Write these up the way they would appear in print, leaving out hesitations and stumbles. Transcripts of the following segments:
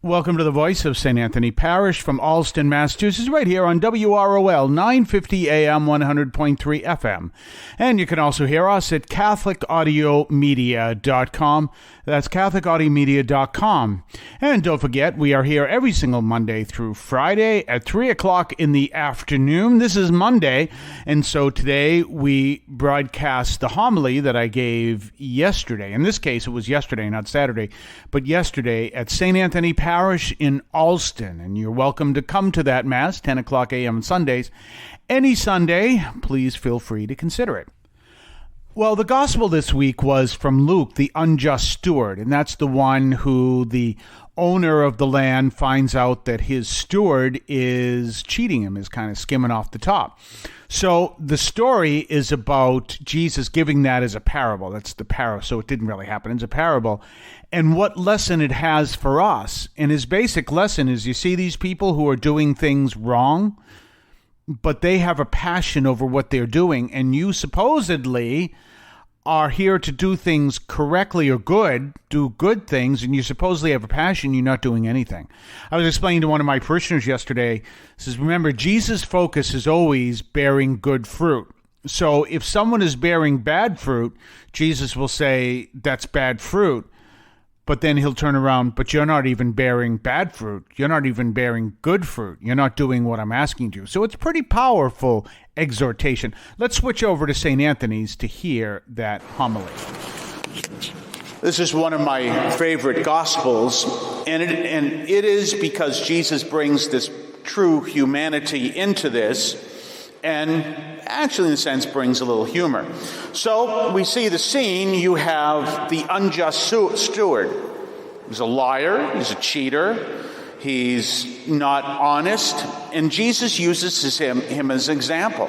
Welcome to the Voice of St. Anthony Parish from Allston, Massachusetts, right here on WROL 950 AM 100.3 FM. And you can also hear us at CatholicAudiomedia.com. That's CatholicAudiomedia.com. And don't forget, we are here every single Monday through Friday at 3 o'clock in the afternoon. This is Monday, and so today we broadcast the homily that I gave yesterday. In this case, it was yesterday, not Saturday, but yesterday at St. Anthony Parish in Allston, and you're welcome to come to that Mass, 10 o'clock a.m. on Sundays. Any Sunday, please feel free to consider it. Well, the gospel this week was from Luke, the unjust steward, and that's the one who the owner of the land finds out that his steward is cheating him, is kind of skimming off the top. So the story is about Jesus giving that as a parable. That's the parable, so it didn't really happen. It's a parable. And what lesson it has for us. And his basic lesson is, you see these people who are doing things wrong, but they have a passion over what they're doing, and you supposedly are here to do things correctly or good, do good things, and you supposedly have a passion, you're not doing anything. I was explaining to one of my parishioners yesterday, says, remember, Jesus' focus is always bearing good fruit. So if someone is bearing bad fruit, Jesus will say, that's bad fruit. But then he'll turn around, but you're not even bearing bad fruit. You're not even bearing good fruit. You're not doing what I'm asking you. So it's pretty powerful exhortation. Let's switch over to St. Anthony's to hear that homily. This is one of my favorite Gospels, and it is because Jesus brings this true humanity into this, and actually, in a sense, brings a little humor. So we see the scene. You have the unjust steward. He's a liar. He's a cheater. He's not honest. And Jesus uses him as an example.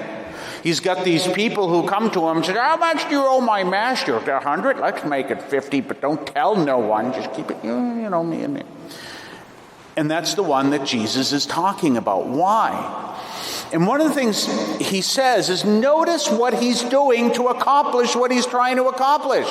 He's got these people who come to him and say, how much do you owe my master? 100? Let's make it 50, but don't tell no one. Just keep it, me and me. And that's the one that Jesus is talking about. Why? And one of the things he says is, notice what he's doing to accomplish what he's trying to accomplish.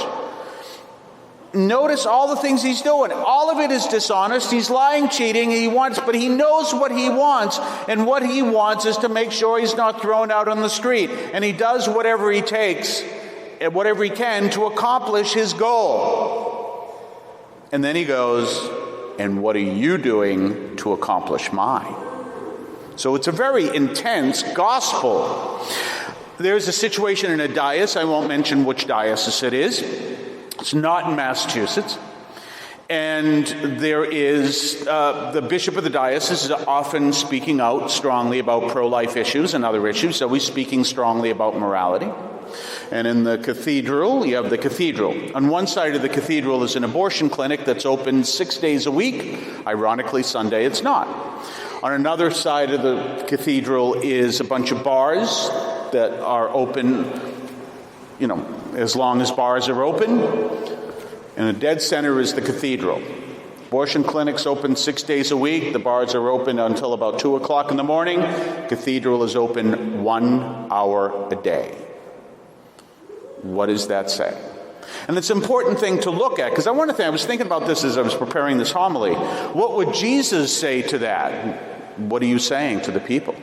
Notice all the things he's doing. All of it is dishonest. He's lying, cheating, but he knows what he wants, and what he wants is to make sure he's not thrown out on the street. And he does whatever he takes, and whatever he can to accomplish his goal. And then he goes, and what are you doing to accomplish mine? So it's a very intense gospel. There's a situation in a diocese. I won't mention which diocese it is. It's not in Massachusetts. And there is, the bishop of the diocese is often speaking out strongly about pro-life issues and other issues, so he's speaking strongly about morality. And in the cathedral, you have the cathedral. On one side of the cathedral is an abortion clinic that's open 6 days a week. Ironically, Sunday it's not. On another side of the cathedral is a bunch of bars that are open, as long as bars are open. And the dead center is the cathedral. Abortion clinics open 6 days a week. The bars are open until about 2 o'clock in the morning. Cathedral is open 1 hour a day. What does that say? And it's an important thing to look at, because I was thinking about this as I was preparing this homily. What would Jesus say to that? What are you saying to the people?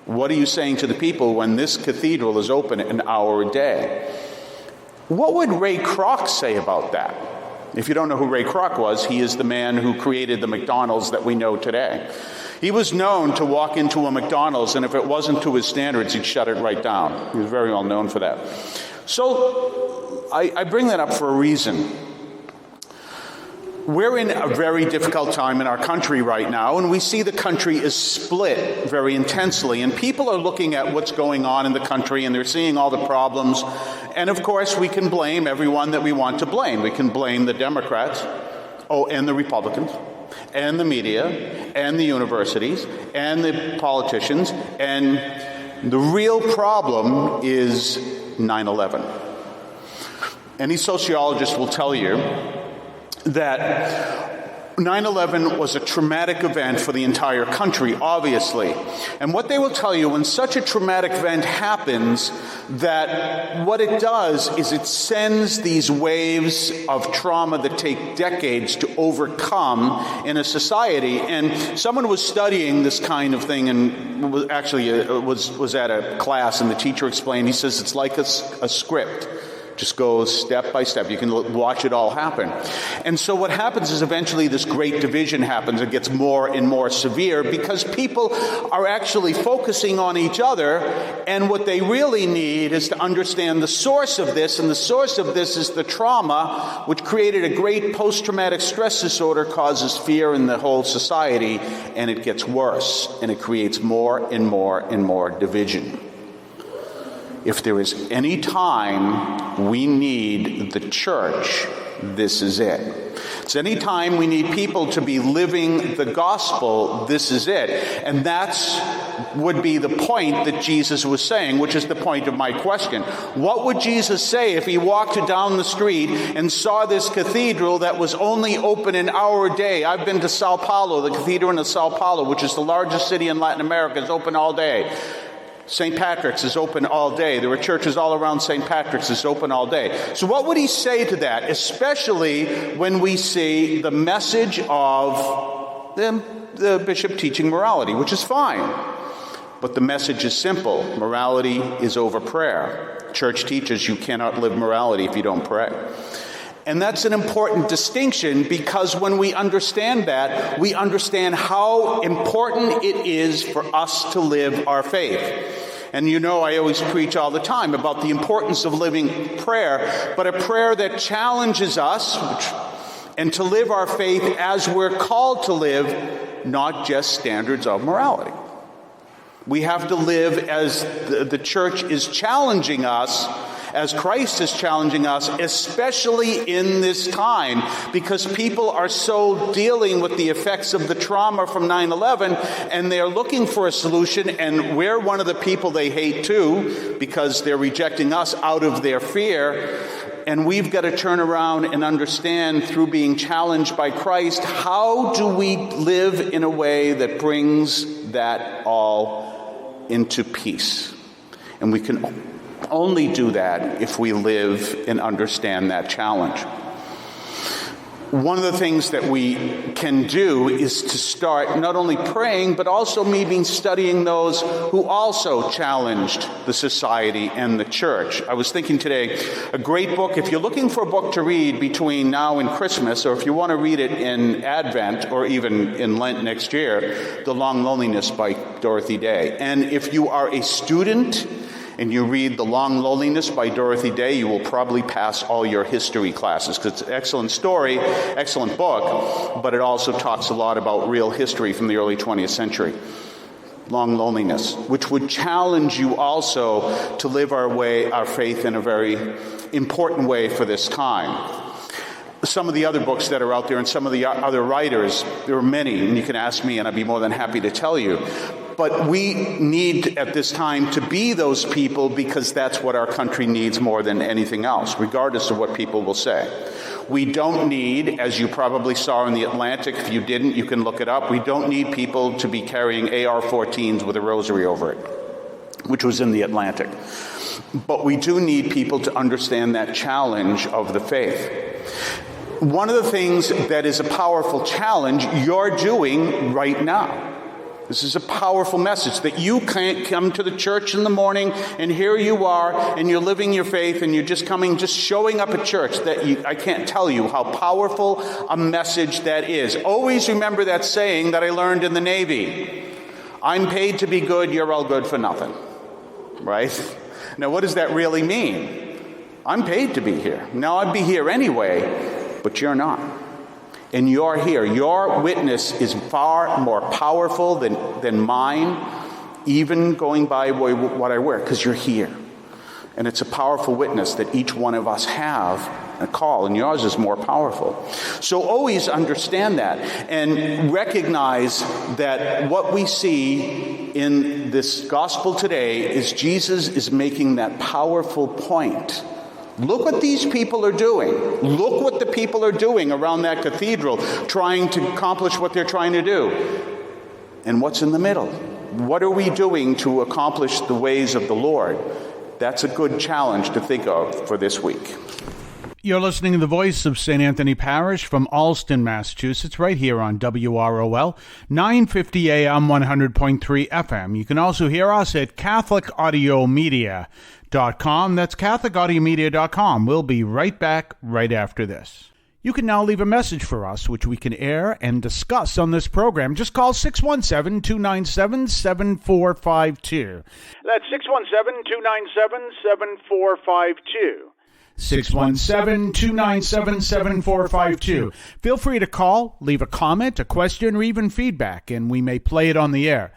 What are you saying to the people when this cathedral is open an hour a day? What would Ray Kroc say about that? If you don't know who Ray Kroc was, he is the man who created the McDonald's that we know today. He was known to walk into a McDonald's, and if it wasn't to his standards, he'd shut it right down. He was very well known for that. So I bring that up for a reason. We're in a very difficult time in our country right now, and we see the country is split very intensely, and people are looking at what's going on in the country, and they're seeing all the problems. And of course, we can blame everyone that we want to blame. We can blame the Democrats, and the Republicans, and the media, and the universities, and the politicians, and the real problem is 9/11. Any sociologist will tell you that 9/11 was a traumatic event for the entire country, obviously. And what they will tell you, when such a traumatic event happens, that what it does is it sends these waves of trauma that take decades to overcome in a society. And someone was studying this kind of thing and was at a class, and the teacher explained, he says, it's like a script. Just goes step by step. You can watch it all happen. And so what happens is eventually this great division happens. It gets more and more severe because people are actually focusing on each other, and what they really need is to understand the source of this, and the source of this is the trauma, which created a great post-traumatic stress disorder, causes fear in the whole society, and it gets worse, and it creates more and more and more division. If there is any time we need the church, this is it. It's any time we need people to be living the gospel, this is it. And that's would be the point that Jesus was saying, which is the point of my question. What would Jesus say if he walked down the street and saw this cathedral that was only open an hour a day? I've been to Sao Paulo, the cathedral in Sao Paulo, which is the largest city in Latin America, is open all day. St. Patrick's is open all day. There are churches all around St. Patrick's is open all day. So what would he say to that, especially when we see the message of the bishop teaching morality, which is fine. But the message is simple. Morality is over prayer. Church teaches you cannot live morality if you don't pray. And that's an important distinction, because when we understand that, we understand how important it is for us to live our faith. And you know, I always preach all the time about the importance of living prayer, but a prayer that challenges us and to live our faith as we're called to live, not just standards of morality. We have to live as the church is challenging us, as Christ is challenging us, especially in this time, because people are so dealing with the effects of the trauma from 9/11, and they're looking for a solution, and we're one of the people they hate too, because they're rejecting us out of their fear. And we've got to turn around and understand, through being challenged by Christ, how do we live in a way that brings that all into peace? And we can only do that if we live and understand that challenge. One of the things that we can do is to start not only praying, but also maybe studying those who also challenged the society and the church. I was thinking today, a great book, if you're looking for a book to read between now and Christmas, or if you want to read it in Advent or even in Lent next year, The Long Loneliness by Dorothy Day. And if you are a student and you read The Long Loneliness by Dorothy Day, you will probably pass all your history classes, because it's an excellent story, excellent book, but it also talks a lot about real history from the early 20th century. Long Loneliness, which would challenge you also to live our faith in a very important way for this time. Some of the other books that are out there and some of the other writers, there are many, and you can ask me and I'd be more than happy to tell you. But we need at this time to be those people, because that's what our country needs more than anything else, regardless of what people will say. We don't need, as you probably saw in the Atlantic, if you didn't, you can look it up, we don't need people to be carrying AR-14s with a rosary over it, which was in the Atlantic. But we do need people to understand that challenge of the faith. One of the things that is a powerful challenge you're doing right now. This is a powerful message, that you can't come to the church in the morning and here you are and you're living your faith and you're just showing up at church. I can't tell you how powerful a message that is. Always remember that saying that I learned in the Navy. I'm paid to be good, you're all good for nothing. Right? Now, what does that really mean? I'm paid to be here. Now, I'd be here anyway, but you're not. And you're here. Your witness is far more powerful than mine, even going by what I wear, because you're here. And it's a powerful witness that each one of us have a call, and yours is more powerful. So always understand that and recognize that what we see in this gospel today is Jesus is making that powerful point Look what these people are doing. Look what the people are doing around that cathedral, trying to accomplish what they're trying to do. And what's in the middle? What are we doing to accomplish the ways of the Lord? That's a good challenge to think of for this week. You're listening to the voice of St. Anthony Parish from Allston, Massachusetts, right here on WROL, 950 AM, 100.3 FM. You can also hear us at CatholicAudiomedia.com. That's CatholicAudiomedia.com. We'll be right back right after this. You can now leave a message for us, which we can air and discuss on this program. Just call 617-297-7452. That's 617-297-7452. 617-297-7452. Feel free to call, leave a comment, a question, or even feedback, and we may play it on the air.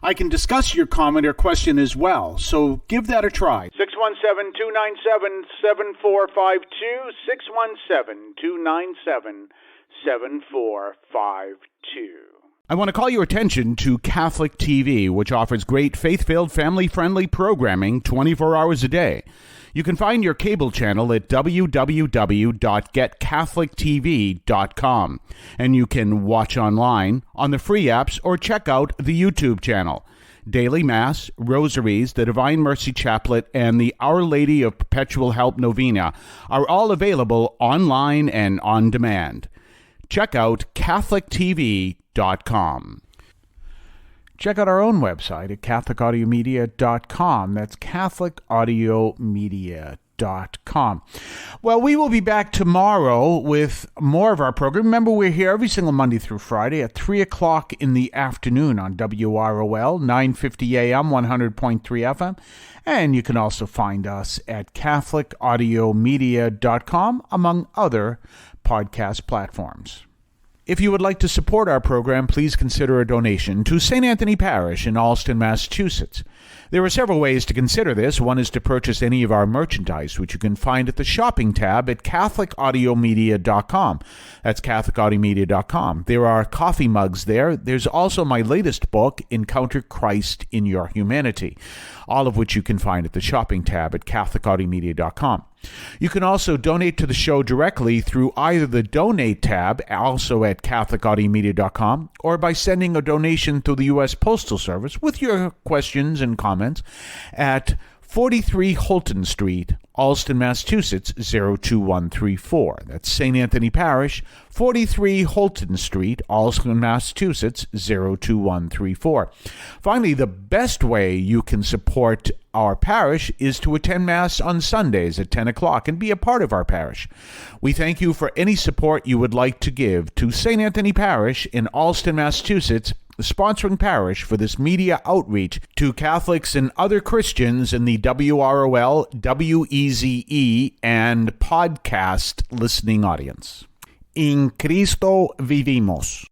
I can discuss your comment or question as well, so give that a try. 617-297-7452, 617-297-7452. I want to call your attention to Catholic TV, which offers great faith-filled, family-friendly programming 24 hours a day. You can find your cable channel at www.getcatholictv.com, and you can watch online on the free apps or check out the YouTube channel. Daily Mass, Rosaries, the Divine Mercy Chaplet, and the Our Lady of Perpetual Help Novena are all available online and on demand. Check out CatholicTV.com. Check out our own website at CatholicAudiomedia.com. That's CatholicAudiomedia.com. Well, we will be back tomorrow with more of our program. Remember, we're here every single Monday through Friday at 3 o'clock in the afternoon on WROL, 950 AM, 100.3 FM. And you can also find us at CatholicAudiomedia.com, among other podcast platforms. If you would like to support our program, please consider a donation to St. Anthony Parish in Allston, Massachusetts. There are several ways to consider this. One is to purchase any of our merchandise, which you can find at the shopping tab at CatholicAudiomedia.com. That's CatholicAudiomedia.com. There are coffee mugs there. There's also my latest book, Encounter Christ in Your Humanity, all of which you can find at the shopping tab at CatholicAudiomedia.com. You can also donate to the show directly through either the Donate tab, also at CatholicAudiomedia.com, or by sending a donation through the U.S. Postal Service with your questions and comments at 43 Holton Street, Allston, Massachusetts, 02134. That's St. Anthony Parish, 43 Holton Street, Allston, Massachusetts, 02134. Finally, the best way you can support our parish is to attend Mass on Sundays at 10 o'clock and be a part of our parish. We thank you for any support you would like to give to St. Anthony Parish in Allston, Massachusetts, the sponsoring parish for this media outreach to Catholics and other Christians in the WROL, WEZE, and podcast listening audience. In Cristo vivimos.